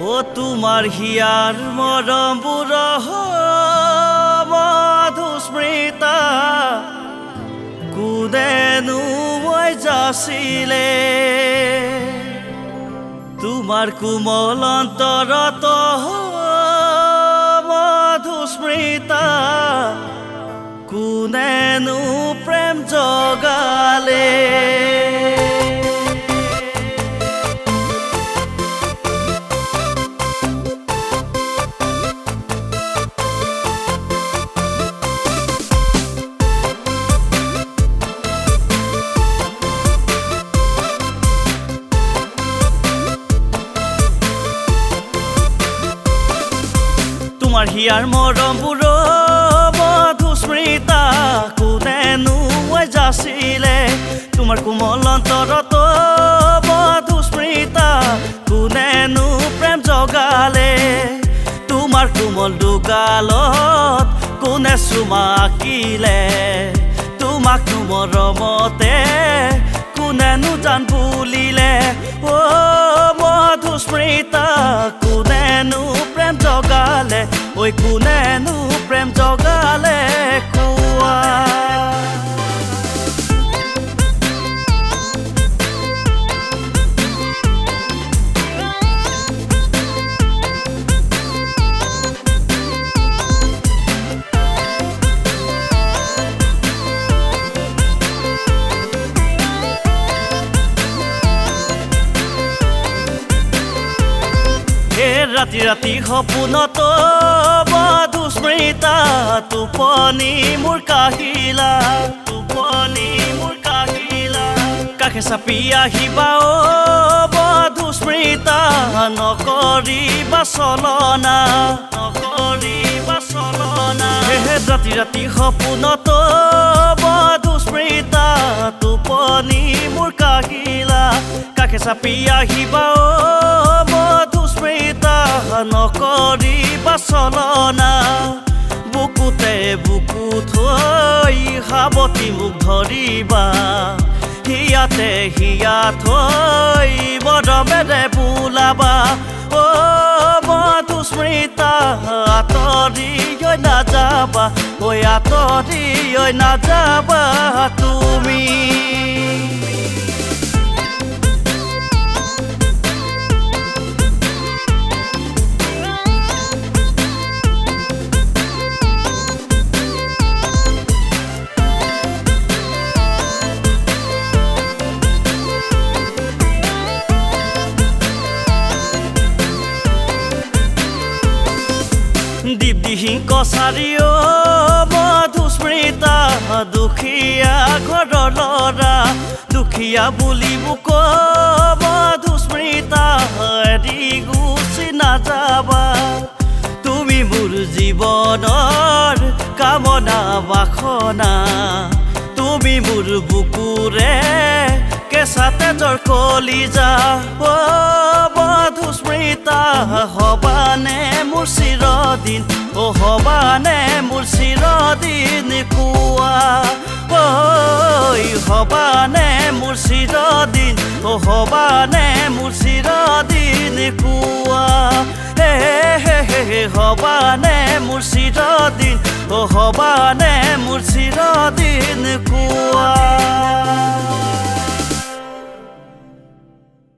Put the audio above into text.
ও তোমার হিয়ার মরম বুরহ মধুস্মৃতা কোনেনো মই যাচিলে তোমার কোমল অন্তরত মধুস্মৃতা কোনেনো প্রেম জগালে তোমার হিয়ার মরম বুড়ো মধুস্মৃতা কোনেনো মই যাচিলে তোমার কোমল অন্তরত মধুস্মৃতা কোনেনো প্রেম জগালে তোমার কোমল দুগালত কোনে চুমা আঁকিলে তোমাক তোমাৰ মৰমতে কোনেনো জান বুলিলে ও মধুস্মৃতা কোনেনো প্ৰেম জগালে ঐ কোনেনো প্ৰেম জগালে কোৱা ৰাতি ৰাতি সপোনত মধুস্মৃতা টোপনি মোৰ কাহিলা কাষে চাপি আহিবা ও মধুস্মৃতা নকৰিবা চলনা ৰাতি ৰাতি সপোনত মধুস্মৃতা টোপনি মোৰ কাহিলা কাষে চাপি আহিবা ও মধুস্মৃতা নকৰিবা চলনা বুকুতে বুকু থৈ সাৱটি মোক ধৰিবা হিয়াতে হিয়া থৈ মৰমেৰে বোলাবা ও মধুস্মৃতা আঁতৰি নাযাবা ঐ আঁতৰি নাযাবা তুমি দীপদিহীন কছাৰীও মধুস্মৃতা দুখীয়া ঘৰৰ ল'ৰা দুখীয়া বুলি মোক মধুস্মৃতা এৰি গুচি নাযাবা তুমি মোৰ জীৱনৰ কামনা বাসনা তুমি মোৰ বুকুৰে কেঁচা তেজৰ কলিজা ও মধুস্মৃতা হবানে মোৰ চিৰদিন ও হবানে মোৰ চিৰদিন কোৱা ঐ হবানে মোৰ চিৰদিন ও হবানে মোৰ চিৰদিন কোৱা হে হবানে মোৰ চিৰদিন ও হবানে মোৰ চিৰদিন কোৱা